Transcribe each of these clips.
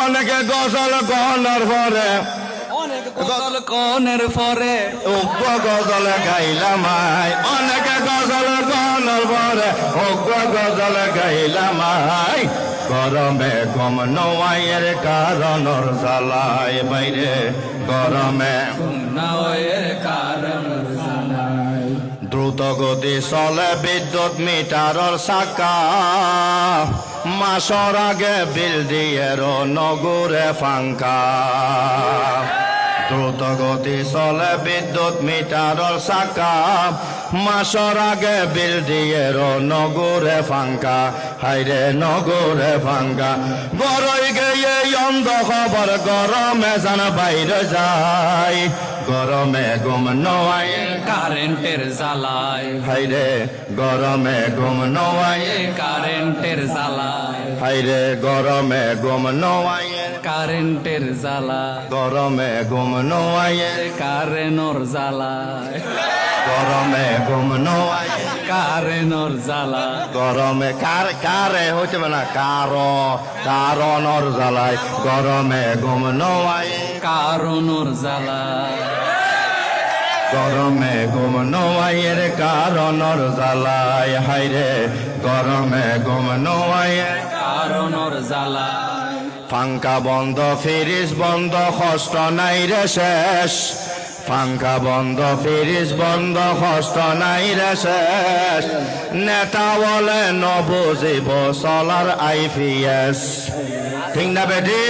অনেকে গজল গহনার পরে অনেক গজল কনের পরে উগ্র গজল গাইলামাই অনেকে গজল গহনার পরে উগ্র গজল গাইলামাই গরমে গম নওয়াইয়ের কারণর জ্বালাই বাইরে গরমে নাওয়ের কারণ দ্রুত গতি চলে বিদ্যুৎ মিটারর চাকা মাসর আগে বিল দিয়ে নগরে ফাঙ্কা দ্রুত গতি চলে বিদ্যুৎ মিটারর চাকা মাসর আগে বিল দিয়ে নগরে ফাঙ্কা হাইরে নগরে ফাঙ্কা গরই গিয়ে অন্ধ খবর গরমে জান বাইরে যায় গরমে ঘুম নয় কারেন্টের জ্বালায় হাইরে গরমে ঘুম নয় কারেন্টের জ্বালায় হাইরে গরমে ঘুম নয় কারেন্টের জ্বালা গরমে ঘুম নয় কারেনর জ্বালায় গরমে ঘুম নয় কারেনর জ্বালা গরমে কারে হইতে না কারণর জ্বালায় গরমে ঘুম নয় কারণর জ্বালায় গরমে ঘুম নওয়াইয়ের কারণর জ্বালায় হাইরে গরমে ঘুম নওয়াইয়ের কারণর জ্বালা ফাঙ্কা বন্ধ ফ্রিজ বন্ধ কষ্ট নাই রে শেষ ফাঙ্কা বন্ধ ফ্রিজ বন্ধ কষ্ট নাই রে শেষ নেতা বলে নবুজিব চলার IPS ঠিক না বেটি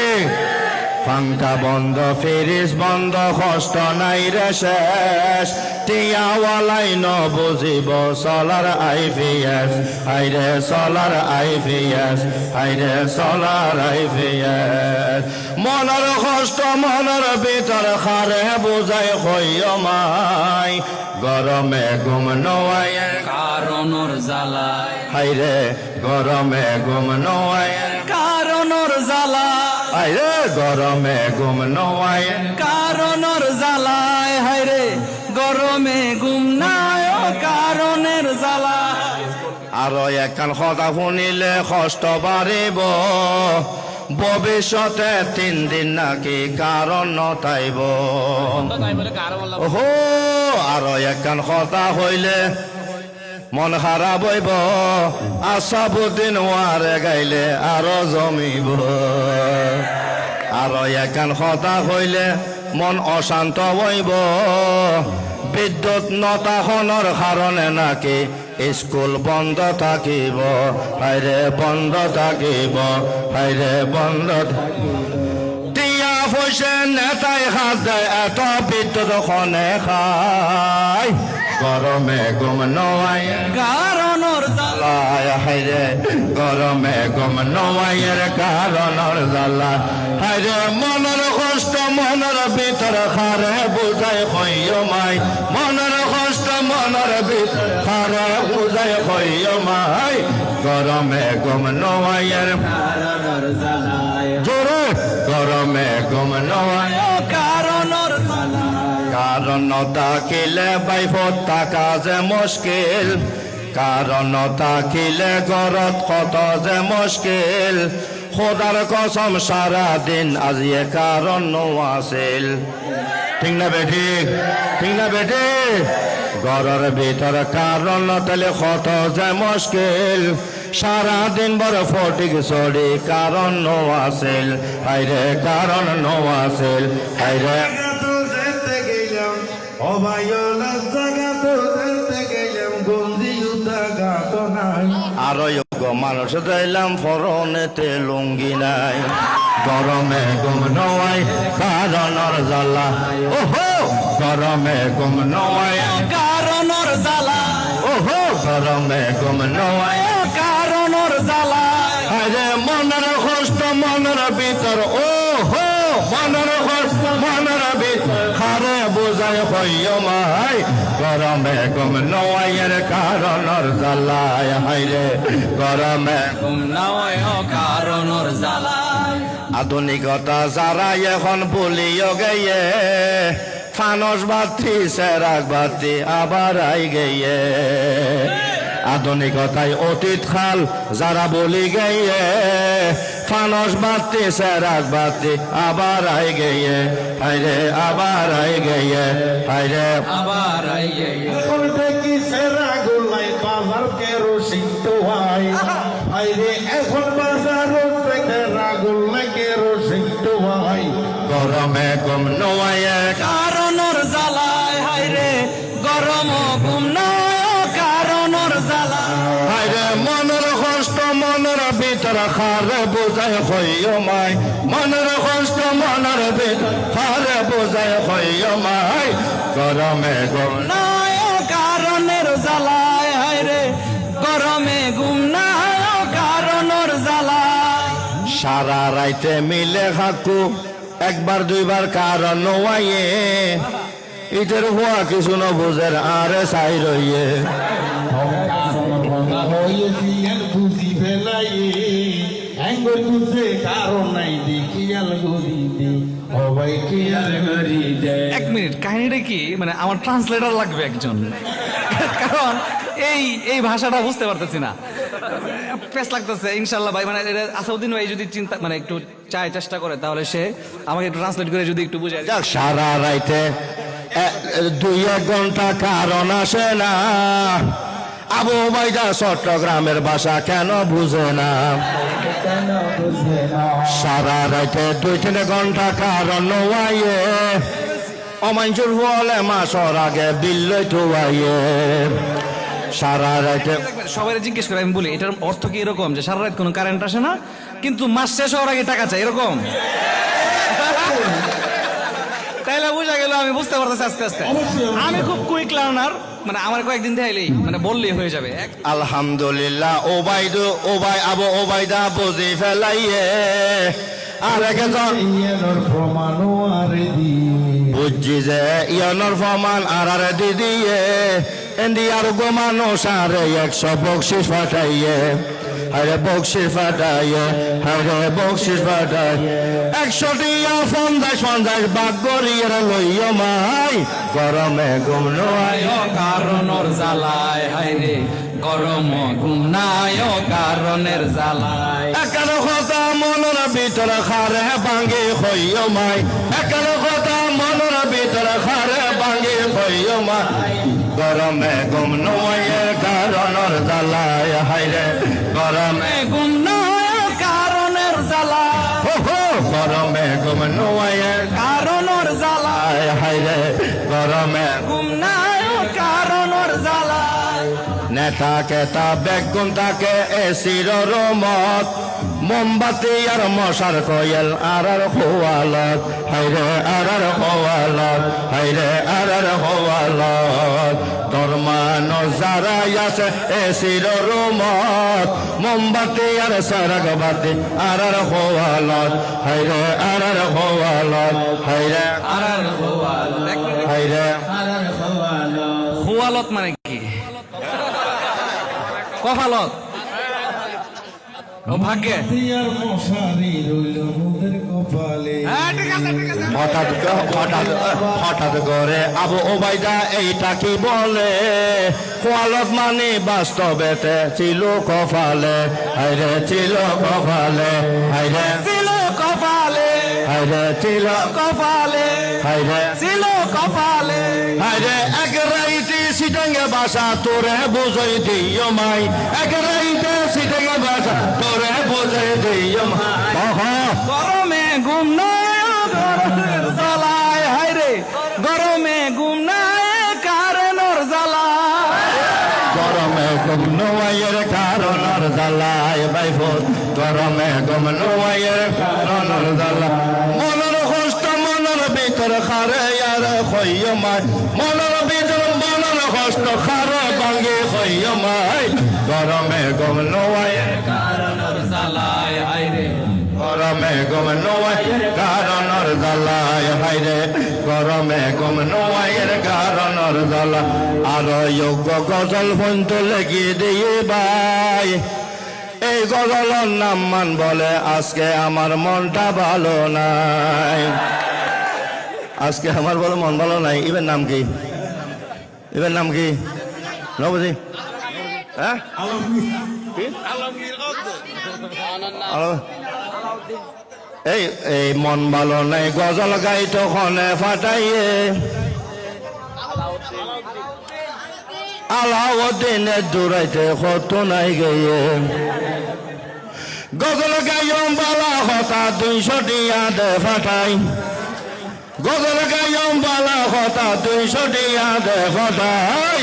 ফাঙ্কা বন্ধ ফ্রিজ বন্ধ কষ্ট নাই রে শেষ টিয়াওয়ালাই নবুজিব চলার IPS হাইরে চলার IPS হাইরে চলার IPS মনের কষ্ট মনের ভিতর খারে বুঝাই হইয় মাই গরমে ঘুম নয় কারণর জ্বালায় হাইরে গরমে ঘুম নয় কারণর জ্বালা হাইরে গরমে ঘুম নয় কারণর জ্বালায় হায়রে গরমে ঘুম নাই ও কারণের জ্বালা আরো একখান কথা শুনিলে কষ্ট বাড়িব ভবিষ্যতে 3 দিন নাকি কারণ নতাইব ওহো আরো একখান কথা হইলে মন খারাপ হইব আশাবুদ্দিন ওয়ারে গাইলে আরো জমিব আরো একখান কথা হইলে মন অশান্ত হইব বিদ্যুৎ নতাখনৰ কারণে নাকি স্কুল বন্ধ থাকিব হাইরে বন্ধ থাকিব হাইরে বন্ধ টিয়া পয়সা নেতাই হাত দেয় এত বিদ্যুৎ খনে খায় গরমে ঘুম নয় কারণর জ্বালা হাইরে গরমে ঘুম নয়ের কারণর জ্বালা হাইরে মনের কষ্ট মনের ভিতর খারে বুঝাই হইয় মাই মনের কষ্ট মনের ভিতর খারে বুঝাই হইয় মাই গরমে ঘুম নয়ের কারণর জ্বালায় জোরে গরমে ঘুম নয় কারণর কারণ থাকিলে বাইফত থাকা যে মুশকিল কারণ থাকিলে ঘৰত কত যে মুশকিল খোদার কসম সারা দিন আজি কারণ আছিল ঠিক না বেঠি ঠিক না বেঠি ঘরের ভিতর কারণ নতালে কত যে মুশকিল সারা দিন বড় ফটিক চড়ি কারণ আছিল হাইরে কারণ আছিল হাইরে আর মানুষ দিলাম ফরনেতে লুঙ্গি নাই গরমে ঘুম নয় কারণর জ্বালা ওহো গরমে ঘুম নয় কারণর জ্বালা ওহো গরমে ঘুম নয় কারণর জ্বালা আরে মনের কষ্ট মনের ভিতর ওহো মনের কষ্ট মনের ভিতর খারে বুঝাই হইয় মাই গরমে ঘুম নয়ের কারণর জ্বালায় হাইরে গরমে ঘুম নয় কারণর জ্বালা আধুনিকতা যারা এখন বলিও গিয়ে ফানস বাতি সেরাক বাতি আবার আই গিয়ে আধুনিকতায় অতীত খাল যারা বলি গিয়ে ফানস বাতি সেরাজ বাতি আবার আই গিয়ে হাইরে আবার আই গিয়ে হাইরে আবার আইয়ে এখন দেখি সেরা গোলাই বাজার কেরোসিন তো ভাই আইরে এখন বাজার সেরা গোলাই কেরোসিন তো ভাই গরমে ঘুম নোয়াইয়ে কারণর জ্বালায় হাইরে গরম ঘুম নাই কারণর জ্বালা হাইরে মনের কষ্ট মনের ভিতর খারে বোঝায় হইও মাই মনের কষ্ট মনের ভিতর খারে বোঝায় হইও মাই গরমে ঘুম নাই কারণের জ্বালায় হাইরে গরমে ঘুম নাই কারণর জ্বালায় সারা রাইতে মিলে হাকু একবার দুইবার কারণ নোয়াইয়ে ইটের হওয়া কিছু ন বুঝের আরে চাই রইয়ে হয়েছি আর বুঝি ফেলাই হ্যাঙ্গর বুঝে কারণ নাই দেখি আল গরি দে সবাই কি আর গরি দে এক মিনিট কাহিনীটা কি মানে আমার ট্রান্সলেটর লাগবে একজন কারণ এই ভাষাটা বুঝতে পারতেছি না পেস লাগতেছে ইনশাল্লাহ ভাই মানে আসাউদ্দিন ভাই যদি চিন্তা মানে একটু চেষ্টা করে তাহলে সে আমাকে একটু ট্রান্সলেট করে যদি একটু বুঝায় যাক সারা রাইতে দুই এক ঘন্টা কারণ আসে না আবু বাইদা চট্টগ্রামের ভাষা কেন বুঝে না কেন বুঝে না সারা রাইতে 2-3 ঘন্টা কারণ নোয়াইয়ে অমাঞ্চুর হলে মাসর আগে বিল্লই টুয়াইয়ে সারা রাইতে সবাই জিজ্ঞেস করে আমি বলি এটার অর্থ কি এরকম যে সারা রাত কোনো কারেন্ট আসে না কিন্তু মাস শেষ হওয়ার আগে টাকা চাই এরকম তাইলে বুঝা গেল আমি বুঝতে পারতেছি আস্তে আস্তে আমি খুব কুইক লার্নার মানে আমার কয়েকদিন দেখাইলেই মানে বললেই হয়ে যাবে আলহামদুলিল্লাহ ওবাই আবু ওবাইদা বুঝি ফেলাইয়ে আর একজন ইয়ানোর প্রমাণ আর দি বুঝছি যে ইয়ানোর ফমান আর দিদিয়ে ইন্ডিয়ার গো মানুষ আরে 100 বকশিস ফাটাইয়ে আরে বকশিস ফাটাইয়ে আরে বকশিস ফাটাই 100 টিয়া 50 বাগ গরিয়ে লইও মাই গরমে ঘুম নোয়াই কারণর জ্বালায় হাইরে গরম ঘুম নাই কারণের জ্বালায় একাল কথা মনের ভিতর খারে ভাঙ্গি হইও মাই একাল কথা মনের ভিতর খারে ভাঙ্গি হইও মাই গরমে ঘুম নোয়াইয়ে কারণর জ্বালায় হাইরে গরমে ঘুম নাই কারণের জ্বালায় গরমে ঘুম নোয়াইয়ে কারণর জ্বালায় হাইরে গরমে ঘুম নাই কারণর জ্বালায় নেতা কেতা বেগুন তাকে এসির রমত মোমবাতি আর মশার কয়েল আর খোয়ালত হাইরে আর খোয়ালত হাইরে আর খোয়ালত ধর্মান যারা আছে এসির রমত মোমবাতি আর সরগবাতি আর খোয়ালত হাইরে আর খোয়ালত হাইরে হাইরে খুয়ালত মানে কি কফালত ও ভাগ্যে ইয়ার মশারি রইল মুদের কপালে হঠাৎ করে আবু ওবাইদা এইটা কি বলে খোয়ালত মানে বাস্তবেতে ছিল কপালে হাইরে ছিল কপালে হাইরে ছিল কপালে হাইরে ছিল কপালে হাইরে ছিল কপালে হাইরে এক রাইতে সিটাঙ্গে বাসা তোরে বুঝাই দিও মাই এক রাইতে সিটাঙ্গে বাসা তোরে বুঝাই দিও মাই গরমে ঘুম নাই গরমের জ্বালায় হাইরে গরমে ঘুম নাই কারণর জ্বালায় গরমে ঘুম নোয়াইয়ের কারণর জ্বালায় বাইফুল গরমে ঘুম নোয়াইয়ের কারণর জ্বালা মনের কষ্ট মনের ভিতর খারে আর হইও মাই মনের ভিতর মনের কষ্ট খারে ভাঙ্গে হইও মাই গরমে ঘুম নোয়াইয়ের কারণর জ্বালায় হাইরে গরমে ঘুম নোয়াইয়ের কারণর জ্বালায় হাইরে গরমে ঘুম নোয়াইয়ের কারণর জ্বালা আর যোগ্য গজল পন্ত লেগে দিয়ে ভাই এই গজলের নাম মান বলে আজকে আমার মনটা ভালো নাই আজকে আমার বলে মন ভালো নাই এবার নাম কি এবার নাম কি নবজি হ্যাঁ এই এই মন ভালো নাই গজল গাইতো খনে ফাটাইয়ে আলাউদ্দিনের দূরাইতে কত নাই গিয়ে গজল গাইম বালা হতা 200 টিয়া দে ফাটাই গজল গাইম বালা হতা 200 টিয়া দে ফাটাই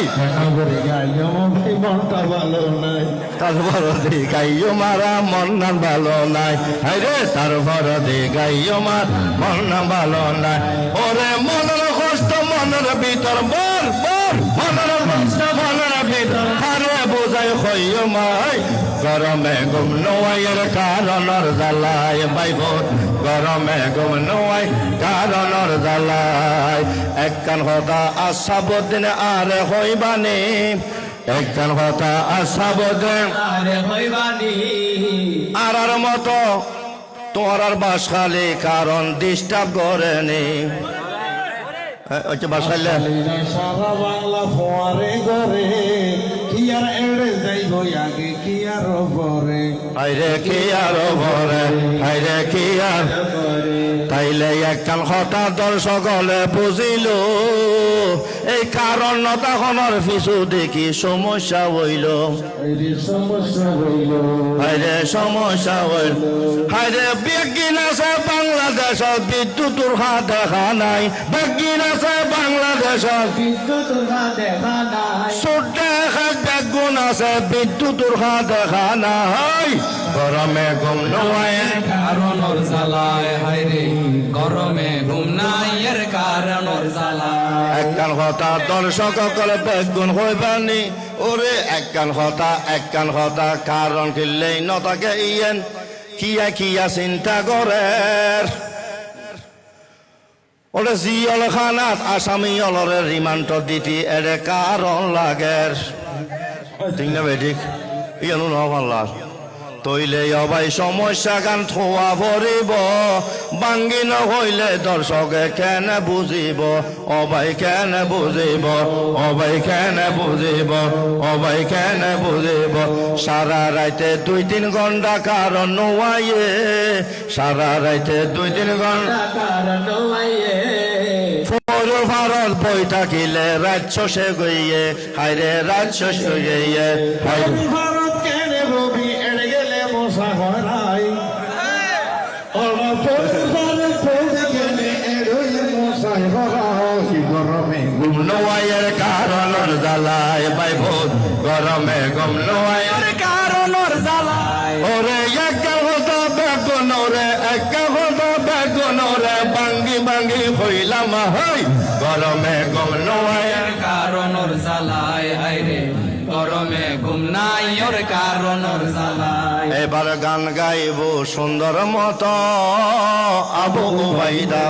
করে গাইও ভাই মনটা ভালো নাই তারপর দি গাইও মারা মন না ভালো নাই হাইরে তারপর দি গাইও মার মন না ভালো নাই ওরে মনের কষ্ট মনের ভিতর বল বল মনের কষ্ট মনের ভিতর হারে বোঝাই হইও মাই গরমে ঘুম নোয়াইয়ের কারণর জ্বালায় বাইবত গরমে ঘুম নোয়াই কারণর জ্বালায় একখান কথা আশাবদিন আর হইবানি একখান কথা আশাবদিন আর মতো তোমার আর বাস খালি কারণ ডিস্টার্ব করেনি বাস খাইলে সারা বাংলা ফোয়ারে গরে কি আর এড়ে যাইব আগে কি আর পরে হাইরে কি আর ভরে হাইরে কি আর তাইলে একখান কথা দর্শকলে বুঝিল এই কারণ নতাখনৰ পিছু দেখি সমস্যা হইল সমস্যা হইল হাইরে সমস্যা হইল হাইরে বেগিন আছে বাংলাদেশত বিদ্যুৎর হাত দেখা নাই বেগিন আছে বাংলাদেশত বিদ্যুৎ দেখা নাই ছোট হাত বেগুন আছে বিদ্যুৎর হাত দেখা নাই গরমে ঘুম নোয়ায় কারণর জ্বালায় হায়রে গরমে ঘুম নাই এর কারণর জ্বালায় একখান কথা দর্শকসকলে বেগুন হইবানি ওরে একখান কথা কারণ কিনলেই নতাকে ইয়েন কিয়া কিয়া চিন্তা করে ওরে জিয়ল খানাত আসামি অলরে রিমান্ড দিতি এরে কারণ লাগের ঠিক না বেঠিক ইয়ানো নহল্লার তৈলে অবাই সমস্যা গান থোয়া ভরিব বাঙ্গি নহইলে দর্শকে কেন বুঝিব অবাই কেন বুঝিব অবাই কেন বুঝিব অবাই কেন বুঝিব সারা রাইতে 2-3 ঘন্টা কারণ নোয়াইয়ে সারা রাইতে 2-3 ঘন্টা ভারত বই থাকিলে রাজ্য সে গইয়ে হাইরে রাজ্য সে গইয়ে ভারত কেনে রবি এড়ে গেলে মশা হরাই গরমে ঘুম নোয়াইয়ের কারণর জ্বালায় বাইভূত গরমে ঘুম নোয়াইয়ের কারণর জ্বালায় ওরে একা হতো বেগুন ওরে একা হতো বেগুন ওরে বাঙ্গি বাঙ্গি হইলাম হই গরমে ঘুম নোয়াইয়ের কারণর জ্বালায় হায়রে গরমে ঘুম নাই ওর কারণর জ্বালায় এবার গান গাইব সুন্দর মতো আবু উবাইদা